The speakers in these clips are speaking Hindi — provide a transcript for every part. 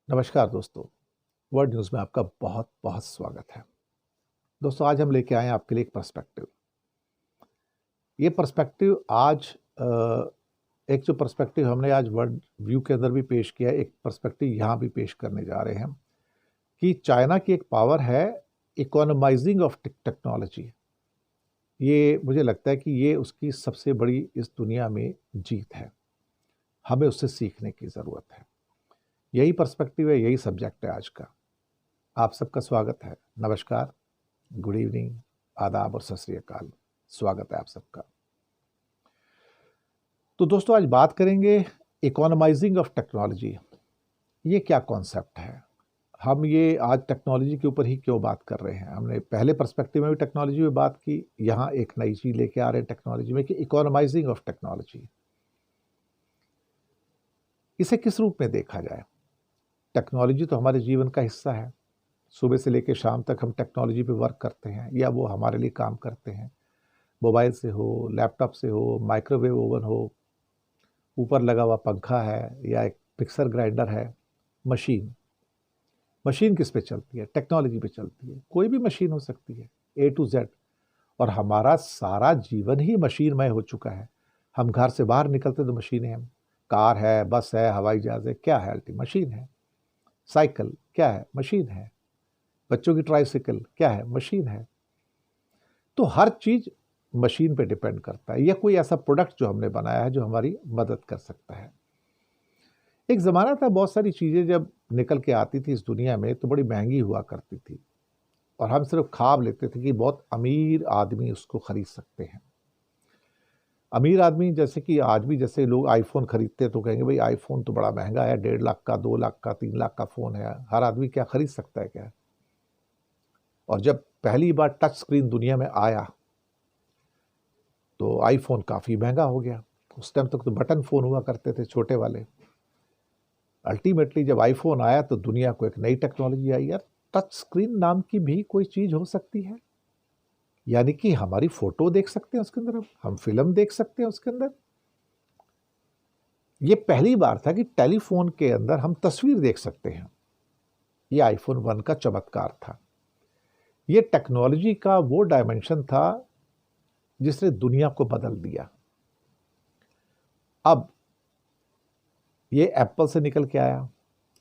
नमस्कार दोस्तों, वर्ल्ड न्यूज़ में आपका बहुत बहुत स्वागत है। दोस्तों, आज हम लेके आए हैं आपके लिए एक पर्सपेक्टिव। ये पर्सपेक्टिव आज एक जो पर्सपेक्टिव हमने आज वर्ल्ड व्यू के अंदर भी पेश किया है, एक पर्सपेक्टिव यहाँ भी पेश करने जा रहे हैं कि चाइना की एक पावर है इकोनॉमाइजिंग ऑफ टेक्नोलॉजी। ये मुझे लगता है कि ये उसकी सबसे बड़ी इस दुनिया में जीत है। हमें उससे सीखने की ज़रूरत है। यही पर्सपेक्टिव है, यही सब्जेक्ट है आज का। आप सबका स्वागत है। नमस्कार, गुड इवनिंग, आदाब और सत श्री अकाल। स्वागत है आप सबका। तो दोस्तों, आज बात करेंगे इकोनॉमाइजिंग ऑफ टेक्नोलॉजी। ये क्या कॉन्सेप्ट है? हम ये आज टेक्नोलॉजी के ऊपर ही क्यों बात कर रहे हैं? हमने पहले पर्सपेक्टिव में भी टेक्नोलॉजी में बात की, यहाँ एक नई चीज लेके आ रहे हैं टेक्नोलॉजी में कि इकोनॉमाइजिंग ऑफ टेक्नोलॉजी। इसे किस रूप में देखा जाए? टेक्नोलॉजी तो हमारे जीवन का हिस्सा है। सुबह से लेकर शाम तक हम टेक्नोलॉजी पे वर्क करते हैं या वो हमारे लिए काम करते हैं। मोबाइल से हो, लैपटॉप से हो, माइक्रोवेव ओवन हो, ऊपर लगा हुआ पंखा है या एक मिक्सर ग्राइंडर है। मशीन मशीन किस पे चलती है? टेक्नोलॉजी पे चलती है। कोई भी मशीन हो सकती है, ए टू जेड। और हमारा सारा जीवन ही मशीनमय हो चुका है। हम घर से बाहर निकलते तो मशीनें हैं। कार है, बस है, हवाई जहाज है, क्या है? अल्टीमेट मशीन है। साइकिल क्या है? मशीन है। बच्चों की ट्राइसाइकिल क्या है? मशीन है। तो हर चीज मशीन पे डिपेंड करता है, या कोई ऐसा प्रोडक्ट जो हमने बनाया है जो हमारी मदद कर सकता है। एक जमाना था, बहुत सारी चीजें जब निकल के आती थी इस दुनिया में तो बड़ी महंगी हुआ करती थी, और हम सिर्फ ख्वाब लेते थे कि बहुत अमीर आदमी उसको खरीद सकते हैं। अमीर आदमी, जैसे कि आज भी जैसे लोग आईफोन खरीदते तो कहेंगे भाई आईफोन तो बड़ा महंगा है, 1.5 लाख का, 2 लाख का, 3 लाख का फोन है, हर आदमी क्या खरीद सकता है क्या? और जब पहली बार टच स्क्रीन दुनिया में आया तो आईफोन काफ़ी महंगा हो गया। उस टाइम तक तो बटन फ़ोन हुआ करते थे, छोटे वाले। अल्टीमेटली जब आईफोन आया तो दुनिया को एक नई टेक्नोलॉजी आई, यार टच स्क्रीन नाम की भी कोई चीज़ हो सकती है। यानी कि हमारी फ़ोटो देख सकते हैं उसके अंदर, हम फिल्म देख सकते हैं उसके अंदर। ये पहली बार था कि टेलीफोन के अंदर हम तस्वीर देख सकते हैं। ये आईफोन 1 का चमत्कार था। ये टेक्नोलॉजी का वो डायमेंशन था जिसने दुनिया को बदल दिया। अब ये एप्पल से निकल के आया।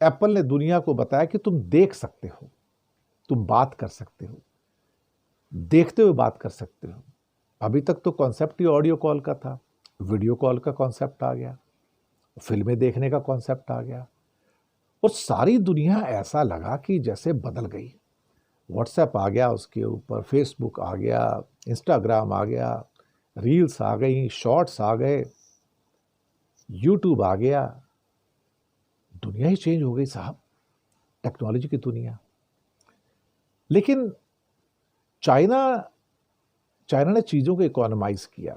एप्पल ने दुनिया को बताया कि तुम देख सकते हो, तुम बात कर सकते हो, देखते हुए बात कर सकते हो। अभी तक तो कॉन्सेप्ट ही ऑडियो कॉल का था, वीडियो कॉल का कॉन्सेप्ट आ गया, फिल्में देखने का कॉन्सेप्ट आ गया, और सारी दुनिया ऐसा लगा कि जैसे बदल गई। व्हाट्सएप आ गया, उसके ऊपर फेसबुक आ गया, इंस्टाग्राम आ गया, रील्स आ गई, शॉर्ट्स आ गए, यूट्यूब आ गया। दुनिया ही चेंज हो गई साहब, टेक्नोलॉजी की दुनिया। लेकिन चाइना चाइना ने चीज़ों को इकोनॉमाइज किया।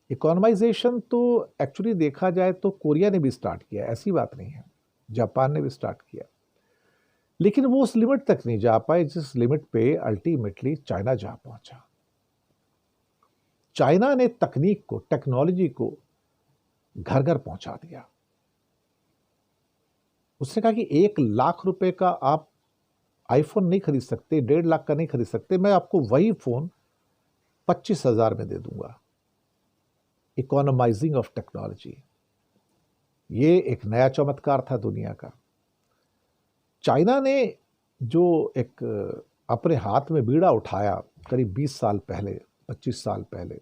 इकोनॉमाइजेशन तो एक्चुअली देखा जाए तो कोरिया ने भी स्टार्ट किया, ऐसी बात नहीं है। जापान ने भी स्टार्ट किया, लेकिन वो उस लिमिट तक नहीं जा पाए जिस लिमिट पे अल्टीमेटली चाइना जा पहुंचा। चाइना ने तकनीक को, टेक्नोलॉजी को घर घर पहुंचा दिया। उसने कहा कि 1 लाख रुपए का आप आईफोन नहीं खरीद सकते, 1.5 लाख का नहीं खरीद सकते, मैं आपको वही फोन 25,000 में दे दूंगा। इकोनॉमाइजिंग ऑफ टेक्नोलॉजी, ये एक नया चमत्कार था दुनिया का। चाइना ने जो एक अपने हाथ में बीड़ा उठाया करीब 20 साल पहले, 25 साल पहले,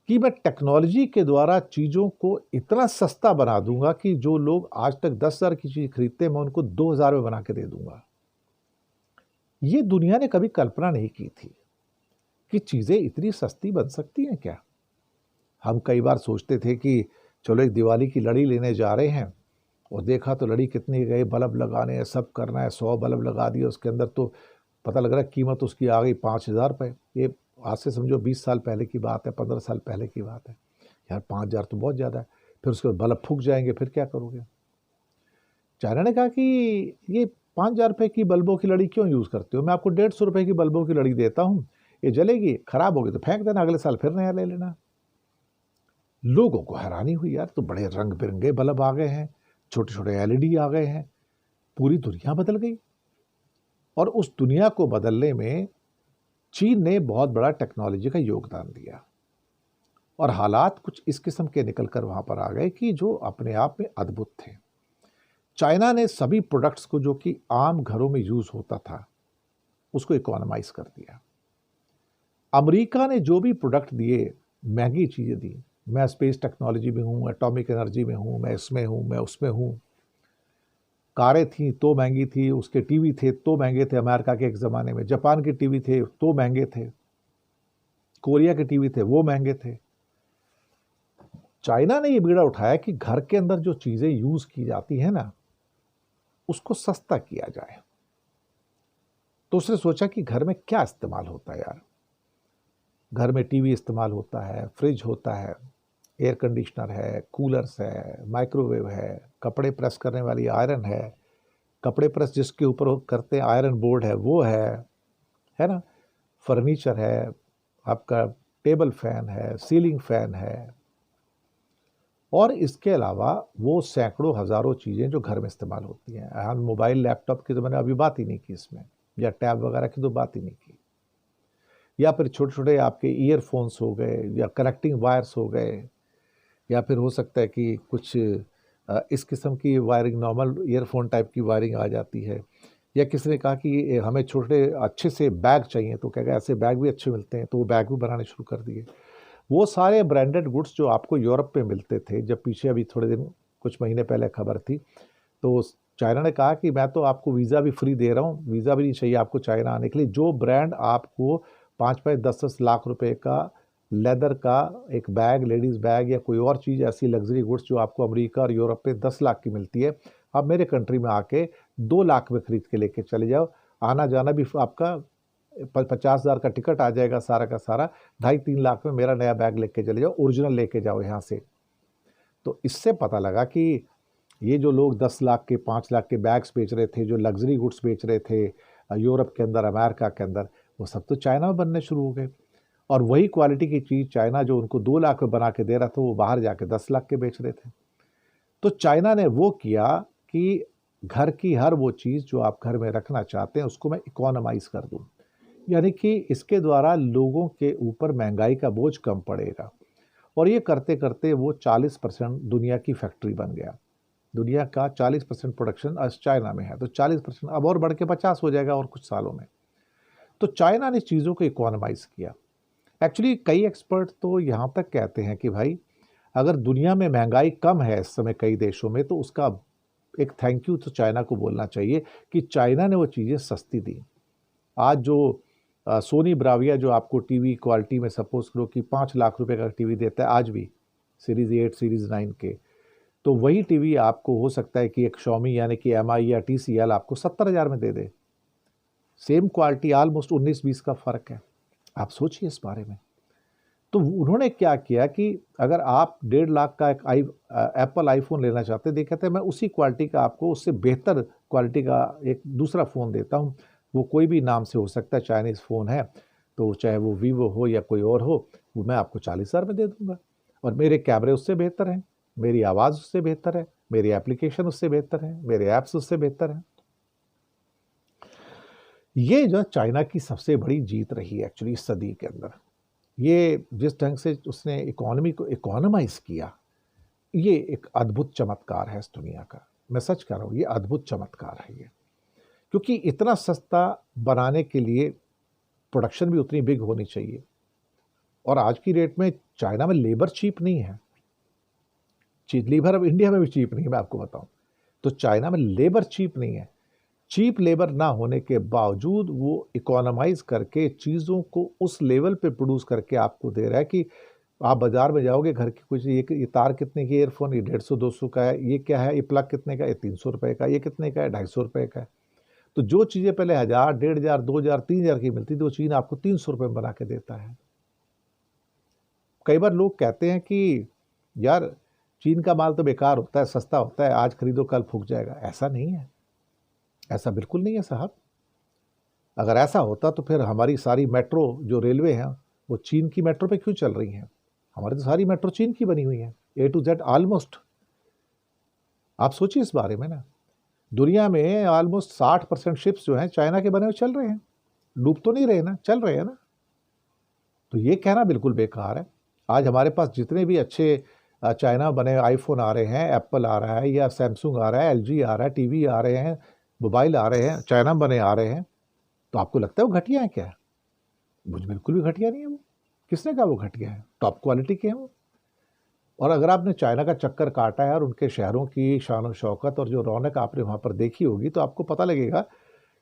कि मैं टेक्नोलॉजी के द्वारा चीज़ों को इतना सस्ता बना दूंगा कि जो लोग आज तक 10,000 की चीज़ खरीदते हैं मैं उनको 2,000 में बना के दे दूंगा। ये दुनिया ने कभी कल्पना नहीं की थी कि चीज़ें इतनी सस्ती बन सकती हैं क्या। हम कई बार सोचते थे कि चलो एक दिवाली की लड़ी लेने जा रहे हैं, और देखा तो लड़ी कितनी गई, बल्ब लगाने हैं, सब करना है, 100 बल्ब लगा दिए उसके अंदर, तो पता लग रहा है कीमत उसकी आ गई 5,000 रुपये। ये आज से समझो 20 साल पहले की बात है, 15 साल पहले की बात है। यार 5,000 तो बहुत ज़्यादा है। फिर उसके बाद बल्ब फूक जाएंगे, फिर क्या करोगे? चाइना ने कहा कि ये 5,000 रुपये की बल्बों की लड़ी क्यों यूज़ करते हो, मैं आपको 150 रुपये की बल्बों की लड़ी देता हूँ, ये जलेगी, खराब होगी तो फेंक देना, अगले साल फिर नया ले लेना। लोगों को हैरानी हुई, यार तो बड़े रंग बिरंगे बल्ब आ गए हैं, छोटे छोटे एलईडी आ गए हैं, पूरी दुनिया बदल गई। और उस दुनिया को बदलने में चीन ने बहुत बड़ा टेक्नोलॉजी का योगदान दिया और हालात कुछ इस किस्म के निकल कर वहां पर आ गए कि जो अपने आप में अद्भुत थे। चाइना ने सभी प्रोडक्ट्स को जो कि आम घरों में यूज होता था उसको इकोनॉमाइज कर दिया। अमेरिका ने जो भी प्रोडक्ट दिए, महंगी चीजें दी, मैं स्पेस टेक्नोलॉजी में हूं, एटॉमिक एनर्जी में हूं, मैं इसमें हूं, मैं उसमें हूं। कारें थी तो महंगी थी, उसके टीवी थे तो महंगे थे अमेरिका के एक ज़माने में, जापान के टीवी थे तो महंगे थे, कोरिया के टीवी थे वो महंगे थे। चाइना ने ये बीड़ा उठाया कि घर के अंदर जो चीज़ें यूज़ की जाती हैं ना, उसको सस्ता किया जाए। तो उसने सोचा कि घर में क्या इस्तेमाल होता है यार। घर में टीवी इस्तेमाल होता है, फ्रिज होता है, एयर कंडीशनर है, कूलर्स है, माइक्रोवेव है, कपड़े प्रेस करने वाली आयरन है, कपड़े प्रेस जिसके ऊपर करते हैं आयरन बोर्ड है वो है ना, फर्नीचर है, आपका टेबल फैन है, सीलिंग फैन है, और इसके अलावा वो सैकड़ों हज़ारों चीज़ें जो घर में इस्तेमाल होती हैं। हम मोबाइल लैपटॉप की तो मैंने अभी बात ही नहीं की इसमें, या टैब वगैरह की तो बात ही नहीं की, या फिर छोटे छोटे आपके ईयरफोन्स हो गए, या कनेक्टिंग वायर्स हो गए, या फिर हो सकता है कि कुछ इस किस्म की वायरिंग, नॉर्मल ईयरफोन टाइप की वायरिंग आ जाती है। या किसी ने कहा कि हमें छोटे अच्छे से बैग चाहिए, तो क्या ऐसे बैग भी अच्छे मिलते हैं, तो वो बैग भी बनाने शुरू कर दिए। वो सारे ब्रांडेड गुड्स जो आपको यूरोप में मिलते थे, जब पीछे अभी थोड़े दिन कुछ महीने पहले खबर थी, तो चाइना ने कहा कि मैं तो आपको वीज़ा भी फ्री दे रहा हूँ, वीज़ा भी नहीं चाहिए आपको चाइना आने के लिए। जो ब्रांड आपको 5-5, 10-10 लाख रुपए का लेदर का एक बैग, लेडीज़ बैग या कोई और चीज़ ऐसी लग्जरी गुड्स जो आपको अमेरिका और यूरोप में 10 लाख की मिलती है, आप मेरे कंट्री में आके 2 लाख में खरीद के लेके चले जाओ। आना जाना भी आपका 50,000 का टिकट आ जाएगा सारा का सारा, 2.5-3 लाख में मेरा नया बैग लेके चले जाओ, ओरिजिनल लेके जाओ यहाँ से। तो इससे पता लगा कि ये जो लोग 10 लाख के, 5 लाख के बैग्स बेच रहे थे, जो लग्जरी गुड्स बेच रहे थे यूरोप के अंदर, अमेरिका के अंदर, वो सब तो चाइना में बनने शुरू हो गए। और वही क्वालिटी की चीज़ चाइना जो उनको 2 लाख में बना के दे रहा था, वो बाहर जाके 10 लाख के बेच रहे थे। तो चाइना ने वो किया कि घर की हर वो चीज़ जो आप घर में रखना चाहते हैं उसको मैं इकोनोमाइज़ कर दूँ, यानी कि इसके द्वारा लोगों के ऊपर महंगाई का बोझ कम पड़ेगा। और ये करते करते वो 40% दुनिया की फैक्ट्री बन गया। दुनिया का 40% प्रोडक्शन आज चाइना में है, तो 40% अब और बढ़ के 50 हो जाएगा और कुछ सालों में। तो चाइना ने चीज़ों को इकोनोमाइज़ किया। एक्चुअली कई एक्सपर्ट तो यहाँ तक कहते हैं कि भाई, अगर दुनिया में महंगाई कम है इस समय कई देशों में, तो उसका एक थैंक यू तो चाइना को बोलना चाहिए कि चाइना ने वो चीज़ें सस्ती दी। आज जो सोनी ब्राविया जो आपको टीवी क्वालिटी में सपोज करो कि 5 लाख रुपए का टीवी देता है आज भी, सीरीज़ 8, सीरीज़ 9 के, तो वही टीवी आपको हो सकता है कि एक शॉमी यानी कि एमआई या टीसीएल आपको 70,000 में दे दे। सेम क्वालिटी, ऑलमोस्ट 19-20 का फ़र्क है। आप सोचिए इस बारे में। तो उन्होंने क्या किया कि अगर आप 1.5 लाख का एक एप्पल आईफोन लेना चाहते हैं, देखते हैं मैं उसी क्वालिटी का आपको उससे बेहतर क्वालिटी का एक दूसरा फ़ोन देता हूँ। वो कोई भी नाम से हो सकता है, चाइनीज़ फ़ोन है, तो चाहे वो वीवो हो या कोई और हो, वो मैं आपको 40,000 में दे दूँगा। और मेरे कैमरे उससे बेहतर हैं, मेरी आवाज़ उससे बेहतर है, मेरी एप्लीकेशन उससे बेहतर है, मेरे ऐप्स उससे बेहतर हैं। ये जो चाइना की सबसे बड़ी जीत रही है एक्चुअली इस सदी के अंदर। ये जिस ढंग से उसने इकोनॉमी को इकोनॉमाइज़ किया, ये एक अद्भुत चमत्कार है इस दुनिया का। मैं सच कह रहा हूँ, ये अद्भुत चमत्कार है ये। क्योंकि इतना सस्ता बनाने के लिए प्रोडक्शन भी उतनी बिग होनी चाहिए। और आज की डेट में चाइना में लेबर चीप नहीं है। लेबर अब इंडिया में भी चीप नहीं है, मैं आपको बताऊं। तो चाइना में लेबर चीप नहीं है। चीप लेबर ना होने के बावजूद वो इकोनॉमाइज करके चीज़ों को उस लेवल पे प्रोड्यूस करके आपको दे रहा है कि आप बाजार में जाओगे, घर की कुछ ये तार कितने की, ईयरफोन ये 150-200 का है, ये क्या है, ये प्लग कितने का है, ये 300 रुपए का, ये कितने का है, 250 रुपए का है। तो जो चीज़ें पहले 1000, 1500, 2000, 3000 की मिलती थी, वो चीन आपको 300 रुपए में बना के देता है। कई बार लोग कहते हैं कि यार चीन का माल तो बेकार होता है, सस्ता होता है, आज खरीदो कल फूक जाएगा। ऐसा नहीं है, ऐसा बिल्कुल नहीं है साहब। अगर ऐसा होता तो फिर हमारी सारी मेट्रो जो रेलवे हैं वो चीन की मेट्रो पे क्यों चल रही हैं? हमारी तो सारी मेट्रो चीन की बनी हुई है, A to Z ऑलमोस्ट। आप सोचिए इस बारे में ना। दुनिया में ऑलमोस्ट 60% शिप्स जो हैं चाइना के बने हुए चल रहे हैं, डूब तो नहीं रहे ना, चल रहे हैं ना। तो ये कहना बिल्कुल बेकार है। आज हमारे पास जितने भी अच्छे चाइना बने आईफोन आ रहे हैं, एप्पल आ रहा है या सैमसंग आ रहा है, एलजी आ रहा है, टीवी आ रहे हैं, मोबाइल आ रहे हैं, चाइना बने आ रहे हैं, तो आपको लगता है वो घटिया है क्या? मुझे बिल्कुल भी घटिया नहीं है वो। किसने कहा वो घटिया है? टॉप क्वालिटी के हैं वो। और अगर आपने चाइना का चक्कर काटा है और उनके शहरों की शान और शौकत और जो रौनक आपने वहाँ पर देखी होगी, तो आपको पता लगेगा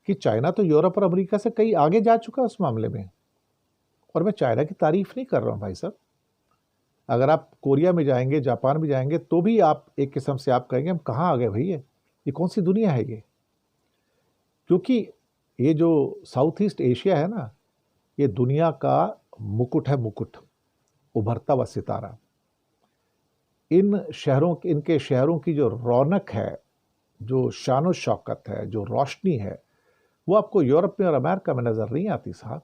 कि चाइना तो यूरोप और अमेरिका से कहीं आगे जा चुका है उस मामले में। और मैं चाइना की तारीफ नहीं कर रहा हूँ भाई साहब। अगर आप कोरिया में जाएंगे, जापान में जाएंगे, तो भी आप एक किस्म से आप कहेंगे हम कहाँ आ गए भैया, ये कौन सी दुनिया है ये। क्योंकि ये जो साउथ ईस्ट एशिया है ना, ये दुनिया का मुकुट है, मुकुट, उभरता हुआ सितारा। इनके शहरों की जो रौनक है, जो शान शौकत है, जो रोशनी है, वो आपको यूरोप में और अमेरिका में नज़र नहीं आती साहब।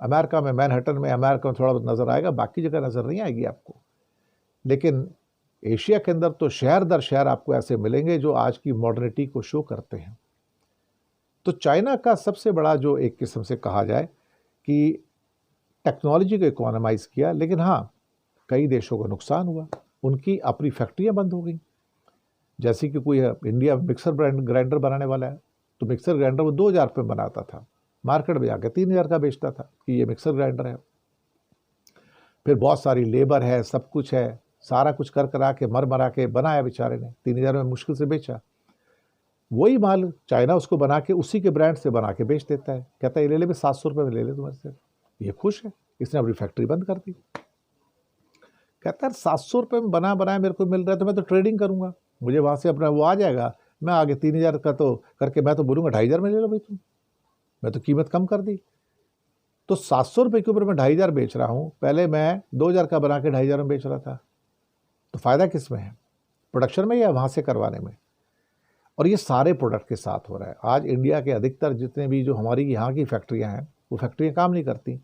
अमेरिका में मैनहट्टन में, अमेरिका में थोड़ा बहुत नज़र आएगा, बाकी जगह नज़र नहीं आएगी आपको। लेकिन एशिया के अंदर तो शहर दर शहर आपको ऐसे मिलेंगे जो आज की मॉडर्निटी को शो करते हैं। तो चाइना का सबसे बड़ा जो एक किस्म से कहा जाए कि टेक्नोलॉजी को इकोनॉमाइज़ किया, लेकिन हाँ, कई देशों को नुकसान हुआ। उनकी अपनी फैक्ट्रियाँ बंद हो गई। जैसे कि कोई इंडिया मिक्सर ग्राइंडर बनाने वाला है, तो मिक्सर ग्राइंडर वो 2000 रुपये बनाता था, मार्केट में जाकर 3000 का बेचता था कि ये मिक्सर ग्राइंडर है। फिर बहुत सारी लेबर है, सब कुछ है, सारा कुछ कर करा के मर मरा के बनाया बेचारे ने, 3000 में मुश्किल से बेचा। वही माल चाइना उसको बना के उसी के ब्रांड से बना के बेच देता है, कहता है ये ले ले, 700 रुपये में ले ले तुम्हारे से। ये खुश है, इसने अपनी फैक्ट्री बंद कर दी। कहता है 700 रुपये में बना बनाया मेरे को मिल रहा है, तो मैं तो ट्रेडिंग करूंगा, मुझे वहां से अपना वो आ जाएगा, मैं आगे 3000 का तो करके मैं तो बोलूँगा 2500 में ले लो भाई तुम, मैं तो कीमत कम कर दी। तो 700 रुपये के ऊपर मैं 2500 बेच रहा हूँ, पहले मैं 2000 का बना के 2500 में बेच रहा था। तो फ़ायदा किस में है, प्रोडक्शन में या वहाँ से करवाने में? और ये सारे प्रोडक्ट के साथ हो रहा है। आज इंडिया के अधिकतर जितने भी जो हमारी यहाँ की फैक्ट्रियाँ हैं, वो फैक्ट्रियाँ काम नहीं करती,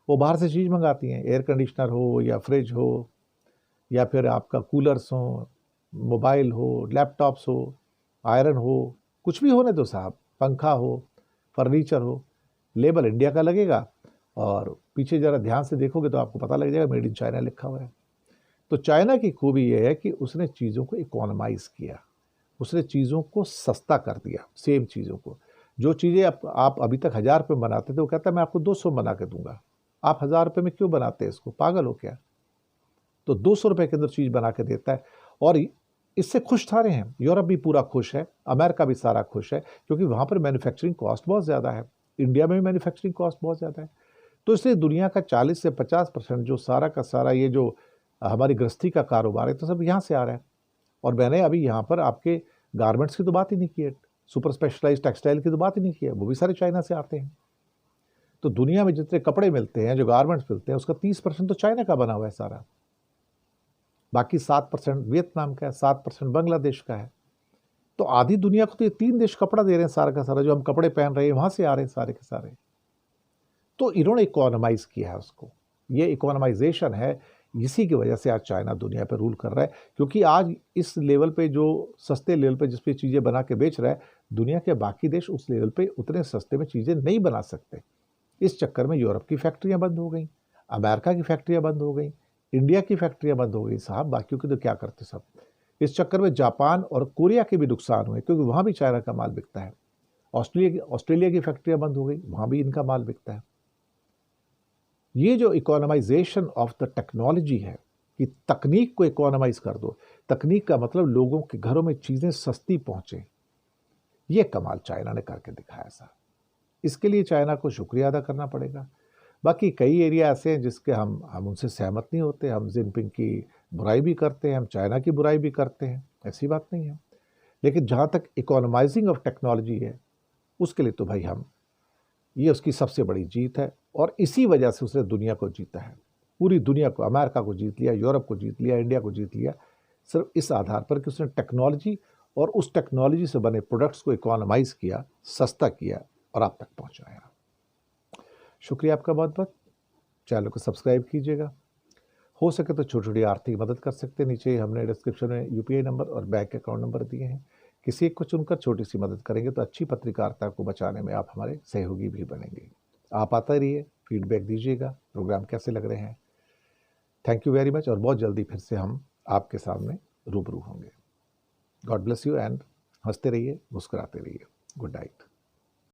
वो बाहर से चीज़ मंगाती हैं, एयर कंडीशनर हो या फ्रिज हो या फिर आपका कूलर्स हो, मोबाइल हो, लैपटॉप्स हो, आयरन हो, कुछ भी होने दो साहब, पंखा हो, फर्नीचर हो, लेबल इंडिया का लगेगा और पीछे ज़रा ध्यान से देखोगे तो आपको पता लग जाएगा मेड इन चाइना लिखा हुआ है। तो चाइना की खूबी ये है कि उसने चीज़ों को इकोनॉमाइज़ किया, उसने चीज़ों को सस्ता कर दिया, सेम चीज़ों को। जो चीज़ें आप अभी तक 1000 रुपये में बनाते थे, वो कहता है मैं आपको 200 बना के दूंगा। आप 1000 रुपये में क्यों बनाते हैं इसको, पागल हो क्या? तो 200 रुपये के अंदर चीज़ बना के देता है और इससे खुश सारे हैं। यूरोप भी पूरा खुश है, अमेरिका भी सारा खुश है, क्योंकि वहाँ पर मैन्युफैक्चरिंग कॉस्ट बहुत ज़्यादा है, इंडिया में भी मैन्युफैक्चरिंग कॉस्ट बहुत ज़्यादा है। तो इसलिए दुनिया का 40 से 50% जो सारा का सारा ये जो हमारी गृहस्थी का कारोबार है, तो सब यहाँ से आ रहा है। और मैंने अभी यहाँ पर आपके गारमेंट्स की तो बात ही नहीं की है, सुपर स्पेशलाइज्ड टेक्सटाइल की तो बात ही नहीं की है, वो भी सारे चाइना से आते हैं। तो दुनिया में जितने कपड़े मिलते हैं, जो गारमेंट्स मिलते हैं, उसका 30% तो चाइना का बना हुआ है सारा। बाकी 7% वियतनाम का है, 7% बांग्लादेश का है। तो आधी दुनिया को तो ये 3 देश कपड़ा दे रहे हैं, सारा का सारा जो हम कपड़े पहन रहे हैं वहाँ से आ रहे हैं सारे के सारे। तो इन्होंने इकोनॉमाइज किया है उसको, ये इकोनॉमाइजेशन है। इसी की वजह से आज चाइना दुनिया पर रूल कर रहा है, क्योंकि आज इस लेवल पे जो सस्ते लेवल पे जिस पे चीज़ें बना के बेच रहा है, दुनिया के बाकी देश उस लेवल पे उतने सस्ते में चीज़ें नहीं बना सकते। इस चक्कर में यूरोप की फैक्ट्रियाँ बंद हो गई, अमेरिका की फैक्ट्रियाँ बंद हो गई, इंडिया की फैक्ट्रियाँ बंद हो गई साहब, बाकियों की तो क्या करते सब। इस चक्कर में जापान और कोरिया के भी नुकसान हुए, क्योंकि वहाँ भी चाइना का माल बिकता है। ऑस्ट्रेलिया की फैक्ट्रियाँ बंद हो गई, वहाँ भी इनका माल बिकता है। ये जो इकोनॉमाइजेशन ऑफ द टेक्नोलॉजी है कि तकनीक को इकोनॉमाइज कर दो, तकनीक का मतलब लोगों के घरों में चीज़ें सस्ती पहुँचे, ये कमाल चाइना ने करके दिखाया साहब। इसके लिए चाइना को शुक्रिया अदा करना पड़ेगा। बाकी कई एरिया ऐसे हैं जिसके हम उनसे सहमत नहीं होते, हम जिनपिंग की बुराई भी करते हैं, हम चाइना की बुराई भी करते हैं, ऐसी बात नहीं है। लेकिन जहाँ तक इकोनॉमाइजिंग ऑफ टेक्नोलॉजी है, उसके लिए तो भाई ये उसकी सबसे बड़ी जीत है और इसी वजह से उसने दुनिया को जीता है, पूरी दुनिया को, अमेरिका को जीत लिया, यूरोप को जीत लिया, इंडिया को जीत लिया, सिर्फ इस आधार पर कि उसने टेक्नोलॉजी और उस टेक्नोलॉजी से बने प्रोडक्ट्स को इकोनॉमाइज किया, सस्ता किया और आप तक पहुंचाया। शुक्रिया आपका बहुत बहुत। चैनल को सब्सक्राइब कीजिएगा, हो सके तो छोटी छोटी आर्थिक मदद कर सकते हैं। नीचे हमने डिस्क्रिप्शन में यूपीआई नंबर और बैंक अकाउंट नंबर दिए हैं, किसी एक को चुनकर छोटी सी मदद करेंगे तो अच्छी पत्रकारिता को बचाने में आप हमारे सहयोगी भी बनेंगे। आप आते रहिए, फीडबैक दीजिएगा, प्रोग्राम कैसे लग रहे हैं। थैंक यू वेरी मच, और बहुत जल्दी फिर से हम आपके सामने रूबरू होंगे। गॉड ब्लेस यू एंड हंसते रहिए, मुस्कुराते रहिए। Good night.